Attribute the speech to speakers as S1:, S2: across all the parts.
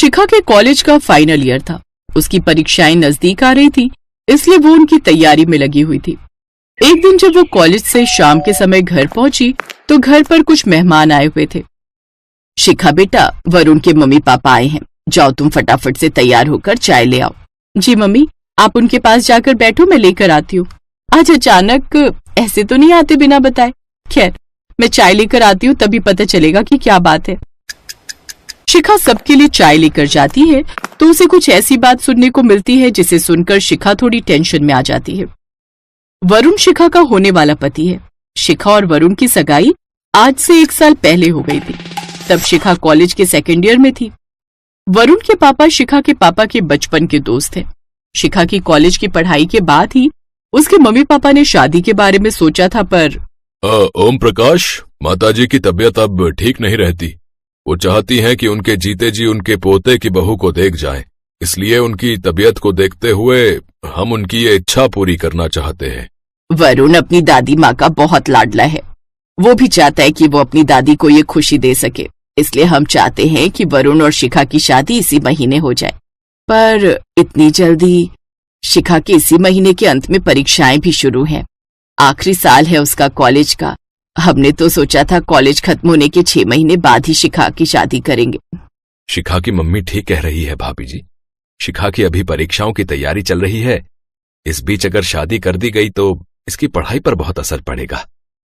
S1: शिखा के कॉलेज का final year था। उसकी परीक्षाएं नजदीक आ रही थी, इसलिए वो उनकी तैयारी में लगी हुई थी। एक दिन जब वो कॉलेज से शाम के समय घर पहुंची तो घर पर कुछ मेहमान आए हुए थे। शिखा बेटा, वरुण के मम्मी पापा आए हैं, जाओ तुम फटाफट से तैयार होकर चाय ले आओ। जी मम्मी, आप उनके पास जाकर बैठो, मैं लेकर आती हूँ। आज अचानक ऐसे तो नहीं आते बिना बताए। खैर, मैं चाय लेकर आती हूँ, तभी पता चलेगा कि क्या बात है। शिखा सबके लिए चाय लेकर जाती है तो उसे कुछ ऐसी बात सुनने को मिलती है जिसे सुनकर शिखा थोड़ी टेंशन में आ जाती है। वरुण शिखा का होने वाला पति है। शिखा और वरुण की सगाई आज से 1 साल पहले हो गई थी। तब शिखा कॉलेज के सेकेंड ईयर में थी। वरुण के पापा शिखा के पापा के बचपन के दोस्त थे। शिखा की कॉलेज की पढ़ाई के बाद ही उसके मम्मी पापा ने शादी के बारे में सोचा था, पर
S2: ओम प्रकाश, माताजी की तबीयत अब ठीक नहीं रहती। वो चाहती हैं कि उनके जीते जी उनके पोते की बहू को देख जाएं। इसलिए उनकी तबीयत को देखते हुए हम उनकी ये इच्छा पूरी करना चाहते हैं।
S1: वरुण अपनी दादी माँ का बहुत लाडला है। वो भी चाहता है कि वो अपनी दादी को ये खुशी दे सके। इसलिए हम चाहते हैं कि वरुण और शिखा की शादी इसी महीने हो जाए। पर इतनी जल्दी? शिखा के इसी महीने के अंत में परीक्षाएं भी शुरू हैं। आखिरी साल है उसका कॉलेज का। हमने तो सोचा था कॉलेज खत्म होने के 6 महीने बाद ही शिखा की शादी करेंगे।
S2: शिखा की मम्मी ठीक कह रही है भाभी जी। शिखा की अभी परीक्षाओं की तैयारी चल रही है। इस बीच अगर शादी कर दी गई तो इसकी पढ़ाई पर बहुत असर पड़ेगा।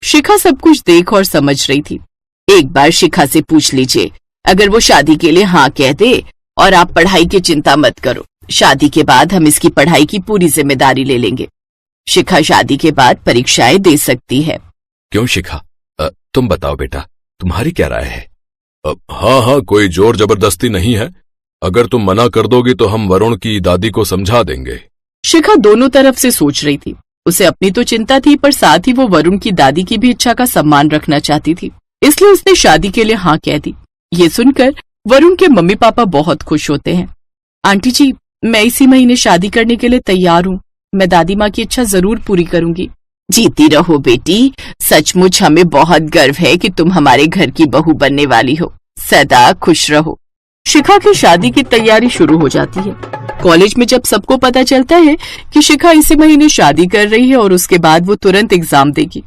S1: शिखा सब कुछ देख और समझ रही थी। एक बार शिखा से पूछ लीजिए, अगर वो शादी के लिए हाँ कह दे और आप पढ़ाई की चिंता मत करो, शादी के बाद हम इसकी पढ़ाई की पूरी जिम्मेदारी ले लेंगे। शिखा शादी के बाद परीक्षाएं दे सकती है।
S2: क्यों शिखा, तुम बताओ बेटा, तुम्हारी क्या राय है? हाँ, कोई जोर जबरदस्ती नहीं है। अगर तुम मना कर दोगी तो हम वरुण की दादी को समझा देंगे।
S1: शिखा दोनों तरफ से सोच रही थी। उसे अपनी तो चिंता थी, पर साथ ही वो वरुण की दादी की भी इच्छा का सम्मान रखना चाहती थी। इसलिए उसने शादी के लिए हाँ कह दी। ये सुनकर वरुण के मम्मी पापा बहुत खुश होते हैं। आंटी जी, मैं इसी महीने शादी करने के लिए तैयार हूँ। मैं दादी माँ की इच्छा जरूर पूरी करूंगी। जीती रहो बेटी, सचमुच हमें बहुत गर्व है कि तुम हमारे घर की बहू बनने वाली हो। सदा खुश रहो। शिखा की शादी की तैयारी शुरू हो जाती है। कॉलेज में जब सबको पता चलता है कि शिखा इसी महीने शादी कर रही है और उसके बाद वो तुरंत एग्जाम देगी,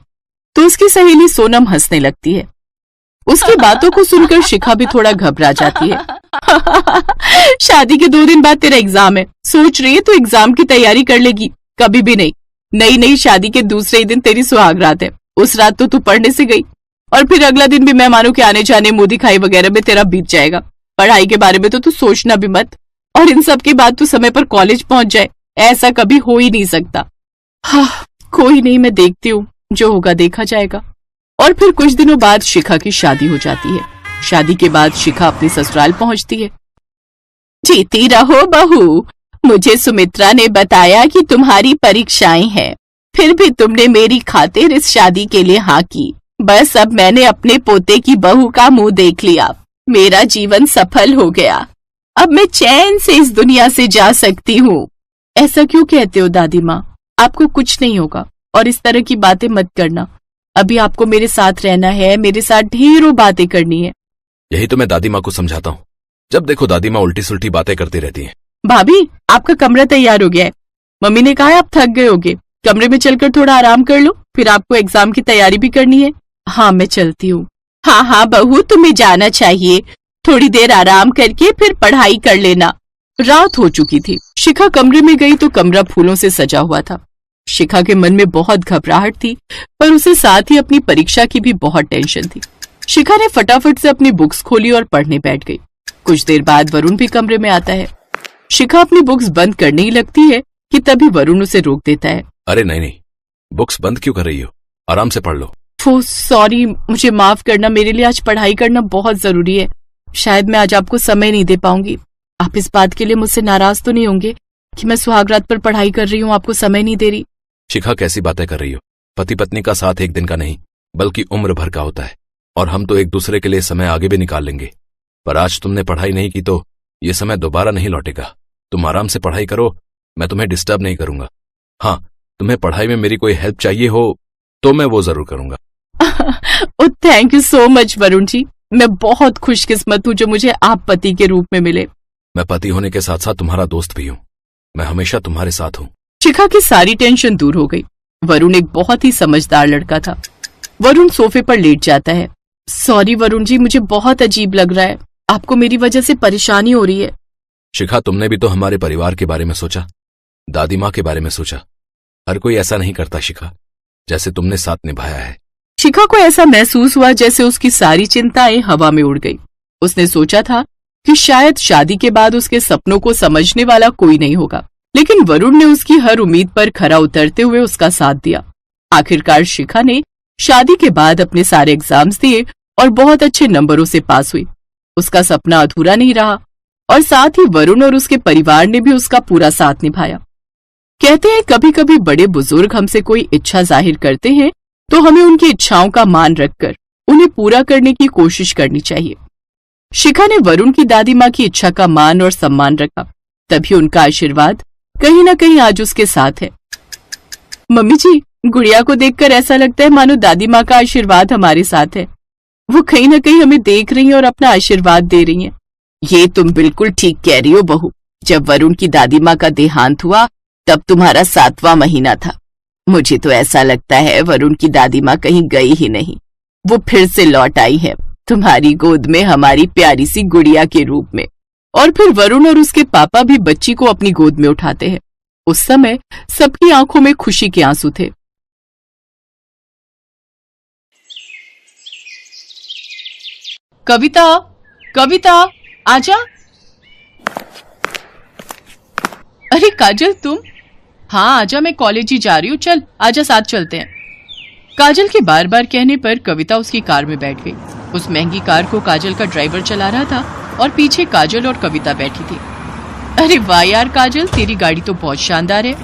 S1: तो उसकी सहेली सोनम हंसने लगती है। उसकी बातों को सुनकर शिखा भी थोड़ा घबरा जाती है। शादी के 2 दिन बाद तेरा एग्जाम है, सोच रही है तू एग्जाम की तैयारी कर लेगी? कभी भी नहीं। नई शादी के दूसरे ही दिन तेरी सुहाग रात है। उस रात तो तू पढ़ने से गई और फिर अगला दिन भी मेहमानों के आने जाने, मुंह दिखाई वगैरह में तेरा बीत जाएगा। पढ़ाई के बारे में तो तू सोचना भी मत। और इन सब के बाद तू समय पर कॉलेज पहुंच जाए, ऐसा कभी हो ही नहीं सकता। हाँ, कोई नहीं, मैं देखती हूँ, जो होगा देखा जाएगा। और फिर कुछ दिनों बाद शिखा की शादी हो जाती है। शादी के बाद शिखा अपने ससुराल पहुंचती है। जीती रहो बहू, मुझे सुमित्रा ने बताया कि तुम्हारी परीक्षाएं हैं, फिर भी तुमने मेरी खातिर इस शादी के लिए हाँ की। बस अब मैंने अपने पोते की बहू का मुंह देख लिया। मेरा जीवन सफल हो गया। अब मैं चैन से इस दुनिया से जा सकती हूँ। ऐसा क्यों कहते हो दादी माँ? आपको कुछ नहीं होगा और इस तरह की बातें मत करना। अभी आपको मेरे साथ रहना है, मेरे साथ ढेरों बातें करनी है।
S2: यही तो मैं दादी माँ को समझाता हूँ। जब देखो दादी माँ उल्टी सुल्टी बातें करती रहती हैं।
S1: भाभी, आपका कमरा तैयार हो गया है। मम्मी ने कहा है आप थक गए होगे, कमरे में चलकर थोड़ा आराम कर लो, फिर आपको एग्जाम की तैयारी भी करनी है। हाँ, मैं चलती हूँ। हाँ बहू, तुम्हें जाना चाहिए। थोड़ी देर आराम करके फिर पढ़ाई कर लेना। रात हो चुकी थी। शिखा कमरे में गई तो कमरा फूलों से सजा हुआ था। शिखा के मन में बहुत घबराहट थी, पर उसे साथ ही अपनी परीक्षा की भी बहुत टेंशन थी। शिखा ने फटाफट से अपनी बुक्स खोली और पढ़ने बैठ गई। कुछ देर बाद वरुण भी कमरे में आता है। शिखा अपनी बुक्स बंद करने ही लगती है कि तभी वरुण उसे रोक देता है।
S2: अरे नहीं, बुक्स बंद क्यों कर रही हो? आराम से पढ़ लो।
S1: सॉरी, मुझे माफ करना, मेरे लिए आज पढ़ाई करना बहुत जरूरी है। शायद मैं आज आपको समय नहीं दे पाऊंगी। आप इस बात के लिए मुझसे नाराज तो नहीं होंगे कि मैं सुहागरात पर पढ़ाई कर रही हूँ, आपको समय नहीं दे रही?
S2: शिखा, कैसी बातें कर रही हो? पति पत्नी का साथ एक दिन का नहीं बल्कि उम्र भर का होता है, और हम तो एक दूसरे के लिए समय आगे भी निकाल लेंगे। पर आज तुमने पढ़ाई नहीं की तो ये समय दोबारा नहीं लौटेगा। तुम आराम से पढ़ाई करो, मैं तुम्हें डिस्टर्ब नहीं करूंगा। हाँ, तुम्हें पढ़ाई में मेरी कोई हेल्प चाहिए हो तो मैं वो जरूर करूंगा।
S1: Thank you so much Varun ji. मैं बहुत खुशकिस्मत हूँ जो मुझे आप पति के रूप में मिले।
S2: मैं पति होने के साथ साथ तुम्हारा दोस्त भी हूँ। मैं हमेशा तुम्हारे साथ हूँ।
S1: शिखा की सारी टेंशन दूर हो गई। वरुण एक बहुत ही समझदार लड़का था। वरुण सोफे पर लेट जाता है। सॉरी वरुण जी, मुझे बहुत अजीब लग रहा है। आपको मेरी वजह से परेशानी हो रही है।
S2: शिखा, तुमने भी तो हमारे परिवार के बारे में सोचा, दादी माँ के बारे में सोचा। हर कोई ऐसा नहीं करता शिखा, जैसे तुमने साथ निभाया है।
S1: शिखा को ऐसा महसूस हुआ जैसे उसकी सारी चिंताएं हवा में उड़ गई। उसने सोचा था कि शायद शादी के बाद उसके सपनों को समझने वाला कोई नहीं होगा, लेकिन वरुण ने उसकी हर उम्मीद पर खरा उतरते हुए उसका साथ दिया। आखिरकार शिखा ने शादी के बाद अपने सारे एग्जाम्स दिए और बहुत अच्छे नंबरों से पास हुई। उसका सपना अधूरा नहीं रहा और साथ ही वरुण और उसके परिवार ने भी उसका पूरा साथ निभाया। कहते हैं कभी कभी बड़े बुजुर्ग हमसे कोई इच्छा जाहिर करते हैं तो हमें उनकी इच्छाओं का मान रखकर उन्हें पूरा करने की कोशिश करनी चाहिए। शिखा ने वरुण की दादी माँ की इच्छा का मान और सम्मान रखा, तभी उनका आशीर्वाद कहीं न कहीं आज उसके साथ है। मम्मी जी, गुड़िया को देखकर ऐसा लगता है मानो दादी माँ का आशीर्वाद हमारे साथ है। वो कहीं न कहीं हमें देख रही हैं और अपना आशीर्वाद दे रही हैं। ये तुम बिल्कुल ठीक कह रही हो बहू। जब वरुण की दादी माँ का देहांत हुआ तब तुम्हारा 7वां महीना था। मुझे तो ऐसा लगता है वरुण की दादी माँ कहीं गई ही नहीं, वो फिर से लौट आई है तुम्हारी गोद में, हमारी प्यारी सी गुड़िया के रूप में। और फिर वरुण और उसके पापा भी बच्ची को अपनी गोद में उठाते हैं। उस समय सबकी आंखों में खुशी के आंसू थे। कविता, कविता, आजा। अरे काजल, तुम? हाँ आजा, मैं कॉलेज ही जा रही हूँ, चल आजा साथ चलते हैं। काजल के बार बार कहने पर कविता उसकी कार में बैठ गई। उस महंगी कार को काजल का ड्राइवर चला रहा था और पीछे काजल और कविता बैठी थी। अरे वाह यार काजल, तेरी गाड़ी तो बहुत शानदार है।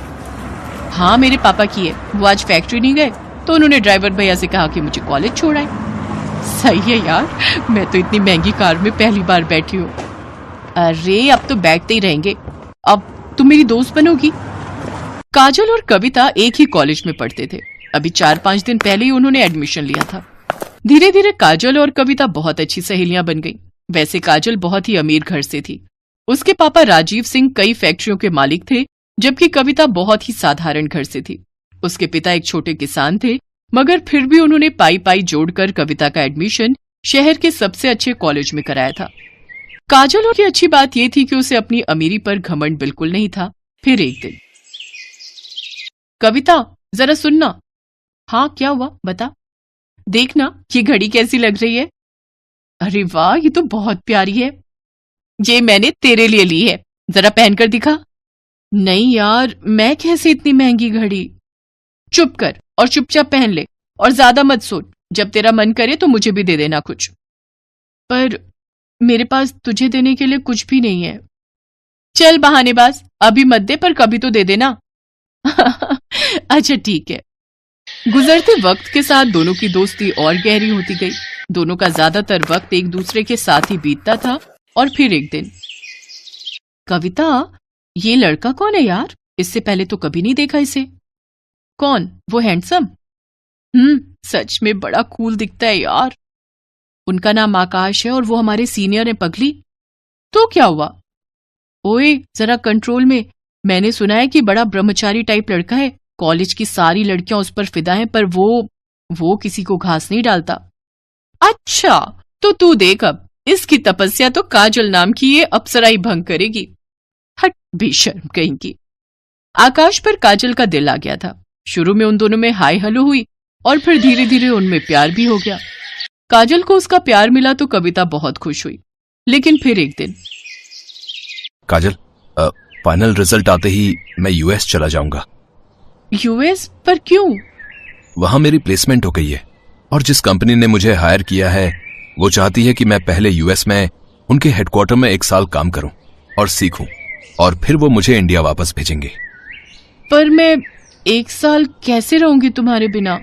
S1: हाँ मेरे पापा की है, वो आज फैक्ट्री नहीं गए तो उन्होंने ड्राइवर भैया से कहा कि मुझे कॉलेज छोड़ाए। सही है यार, मैं तो इतनी महंगी कार में पहली बार बैठी हूँ। अरे अब तो बैठते ही रहेंगे, अब तुम मेरी दोस्त बनोगी। काजल और कविता एक ही कॉलेज में पढ़ते थे। अभी 4-5 दिन पहले ही उन्होंने एडमिशन लिया था। धीरे धीरे काजल और कविता बहुत अच्छी सहेलियां बन गईं। वैसे काजल बहुत ही अमीर घर से थी। उसके पापा राजीव सिंह कई फैक्ट्रियों के मालिक थे, जबकि कविता बहुत ही साधारण घर से थी। उसके पिता एक छोटे किसान थे, मगर फिर भी उन्होंने पाई पाई जोड़कर कविता का एडमिशन शहर के सबसे अच्छे कॉलेज में कराया था। काजल की अच्छी बात यह थी कि उसे अपनी अमीरी पर घमंड बिल्कुल नहीं था। फिर एक दिन, कविता जरा सुनना। हाँ क्या हुआ, बता। देखना ये घड़ी कैसी लग रही है। अरे वाह, ये तो बहुत प्यारी है। ये मैंने तेरे लिए ली है, जरा पहनकर दिखा। नहीं यार, मैं कैसे इतनी महंगी घड़ी। चुप कर और चुपचाप पहन ले और ज्यादा मत सोच। जब तेरा मन करे तो मुझे भी दे देना कुछ। पर मेरे पास तुझे देने के लिए कुछ भी नहीं है। चल बहानेबाज, अभी मत दे पर कभी तो दे देना। अच्छा ठीक है। गुजरते वक्त के साथ दोनों की दोस्ती और गहरी होती गई। दोनों का ज्यादातर वक्त एक दूसरे के साथ ही बीतता था। और फिर एक दिन, कविता ये लड़का कौन है यार? इससे पहले तो कभी नहीं देखा इसे। कौन? वो हैंडसम? सच में बड़ा कूल दिखता है यार। उनका नाम आकाश है और वो हमारे सीनियर हैं पगली। तो क्या हुआ? ओए जरा कंट्रोल में। मैंने सुना है कि बड़ा ब्रह्मचारी टाइप लड़का है। कॉलेज की सारी लड़कियां उस पर फिदा हैं, पर वो किसी को घास नहीं डालता। अच्छा तो तू देख, अब इसकी तपस्या तो काजल नाम की ये अप्सरा ही भंग करेगी। हट बेशर्म कहीं की। आकाश पर काजल का दिल आ गया था। शुरू में उन दोनों में हाय हलो हुई और फिर धीरे धीरे उनमें प्यार भी हो गया। काजल को उसका प्यार मिला तो कविता बहुत खुश हुई। लेकिन फिर एक दिन,
S2: काजल, फाइनल रिजल्ट आते ही मैं यूएस चला जाऊंगा।
S1: यूएस? पर क्यों?
S2: वहां मेरी प्लेसमेंट हो गई है और जिस कंपनी ने मुझे हायर किया है वो चाहती है कि मैं पहले यूएस में उनके हेडक्वार्टर में 1 साल काम करूं और सीखूं, और फिर वो मुझे इंडिया वापस भेजेंगे।
S1: पर मैं 1 साल कैसे रहूंगी तुम्हारे बिना?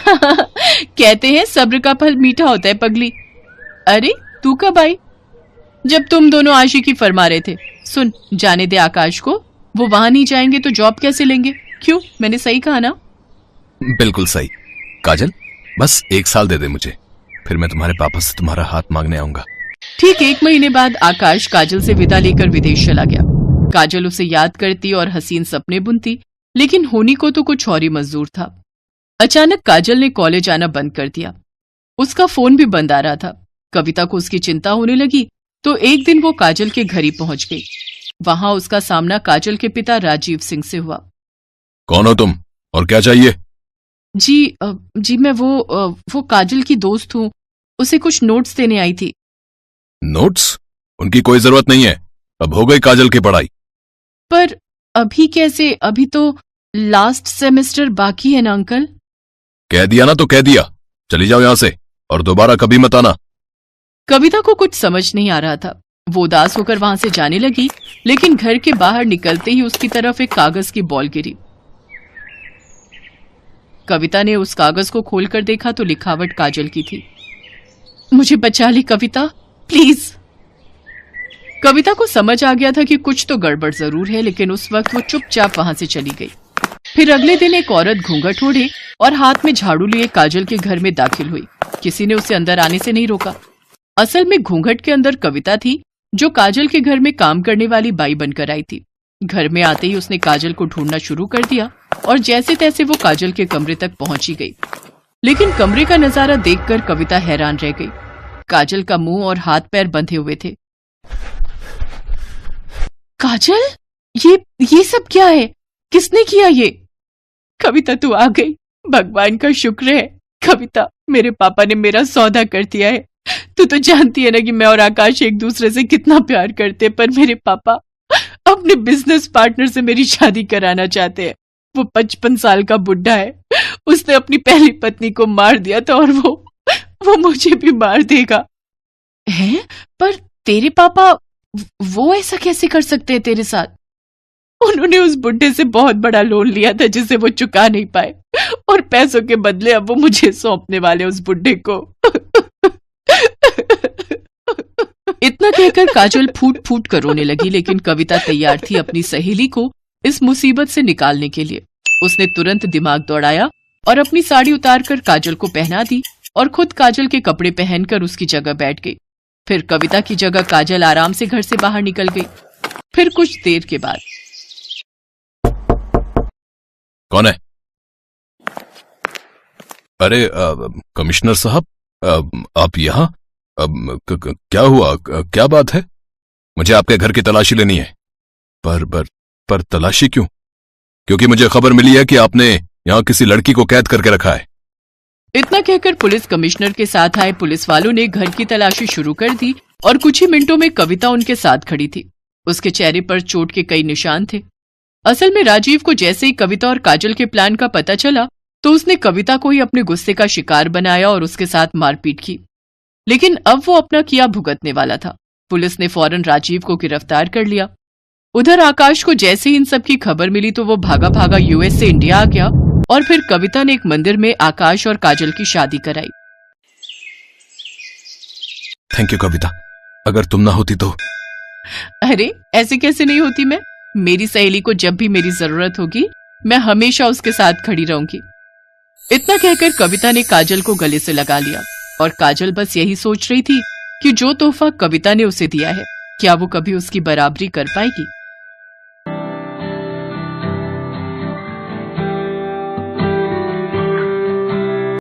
S1: कहते हैं सब्र का फल मीठा होता है पगली। अरे तू कब आई? जब तुम दोनों आशिकी फरमा रहे थे। सुन, जाने दे आकाश को। वो वहां नहीं जाएंगे तो जॉब कैसे लेंगे? क्यों, मैंने सही कहा ना?
S2: बिल्कुल सही। काजल बस 1 साल दे दे मुझे, फिर मैं तुम्हारे पापा से तुम्हारा हाथ मांगने आऊंगा।
S1: ठीक 1 महीने बाद आकाश काजल से विदा लेकर विदेश चला गया। काजल उसे याद करती और हसीन सपने बुनती, लेकिन होनी को तो कुछ और ही मंजूर था। अचानक काजल ने कॉलेज आना बंद कर दिया। उसका फोन भी बंद आ रहा था। कविता को उसकी चिंता होने लगी, तो एक दिन वो काजल के घर ही पहुंच गई। वहां उसका सामना काजल के पिता राजीव सिंह से हुआ।
S2: कौन हो तुम और क्या चाहिए?
S1: जी मैं वो काजल की दोस्त हूँ, उसे कुछ नोट्स देने आई थी।
S2: नोट्स? उनकी कोई जरूरत नहीं है, अब हो गई काजल की पढ़ाई।
S1: पर अभी कैसे? अभी तो लास्ट सेमेस्टर बाकी है ना अंकल।
S2: कह दिया ना तो कह दिया, चली जाओ यहां से और दोबारा कभी मत आना।
S1: कविता को कुछ समझ नहीं आ रहा था। वो उदास होकर वहां से जाने लगी, लेकिन घर के बाहर निकलते ही उसकी तरफ एक कागज की बॉल गिरी। कविता ने उस कागज को खोलकर देखा तो लिखावट काजल की थी। मुझे बचा ली कविता, प्लीज। कविता को समझ आ गया था कि कुछ तो गड़बड़ जरूर है, लेकिन उस वक्त वो चुपचाप वहां से चली गई। फिर अगले दिन एक औरत घूंघट ओढ़े और हाथ में झाड़ू लिए काजल के घर में दाखिल हुई। किसी ने उसे अंदर आने से नहीं रोका। असल में घूंघट के अंदर कविता थी, जो काजल के घर में काम करने वाली बाई बनकर आई थी। घर में आते ही उसने काजल को ढूंढना शुरू कर दिया और जैसे तैसे वो काजल के कमरे तक पहुंची गई। लेकिन कमरे का नजारा देखकर कविता हैरान रह गई। काजल का मुंह और हाथ पैर बंधे हुए थे। काजल, ये सब क्या है? किसने किया ये? कविता तू आ गई, भगवान का शुक्र है। कविता, मेरे पापा ने मेरा सौदा कर दिया है। तू तो जानती है ना कि मैं और आकाश एक दूसरे से कितना प्यार करते, पर मेरे पापा अपने बिजनेस पार्टनर से मेरी शादी कराना चाहते हैं। वो 55 साल का बुढ़ा है। उसने अपनी पहली पत्नी को मार दिया था और वो मुझे भी मार देगा। हैं? पर तेरे पापा वो ऐसा कैसे कर सकते हैं तेरे साथ? उन्होंने उस बुढ़े से बहुत बड़ा लोन लिया था जिसे वो चुका नहीं पाए, और पैसों के बदले अब वो मुझे सौंपने वाले उस बुढ़े को। इतना कहकर काजल फूट फूट कर रोने लगी, लेकिन कविता तैयार थी अपनी सहेली को इस मुसीबत से निकालने के लिए। उसने तुरंत दिमाग दौड़ाया और अपनी साड़ी उतारकर काजल को पहना दी और खुद काजल के कपड़े पहनकर उसकी जगह बैठ गई। फिर कविता की जगह काजल आराम से घर से बाहर निकल गई। फिर कुछ देर के बाद,
S2: कौन है? अरे कमिश्नर साहब, आप यहाँ? क्या हुआ? क्या बात है? मुझे आपके घर की तलाशी लेनी है। पर तलाशी क्यों? क्योंकि मुझे खबर मिली है कि आपने यहाँ किसी लड़की को कैद करके रखा है।
S1: इतना कहकर पुलिस कमिश्नर के साथ आए पुलिस वालों ने घर की तलाशी शुरू कर दी और कुछ ही मिनटों में कविता उनके साथ खड़ी थी। उसके चेहरे पर चोट के कई निशान थे। असल में राजीव को जैसे ही कविता और काजल के प्लान का पता चला, तो उसने कविता को ही अपने गुस्से का शिकार बनाया और उसके साथ मारपीट की। लेकिन अब वो अपना किया भुगतने वाला था। पुलिस ने फौरन राजीव को गिरफ्तार कर लिया। उधर आकाश को जैसे ही इन सब की खबर मिली तो वो भागा भागा यूएस से इंडिया आ गया और फिर कविता ने एक मंदिर में आकाश और काजल की शादी कराई।
S2: थैंक यू कविता, अगर तुम ना होती तो।
S1: अरे ऐसे कैसे नहीं होती मैं? मेरी सहेली को जब भी मेरी जरूरत होगी मैं हमेशा उसके साथ खड़ी रहूंगी। इतना कहकर कविता ने काजल को गले से लगा लिया और काजल बस यही सोच रही थी कि जो तोहफा कविता ने उसे दिया है, क्या वो कभी उसकी बराबरी कर पाएगी।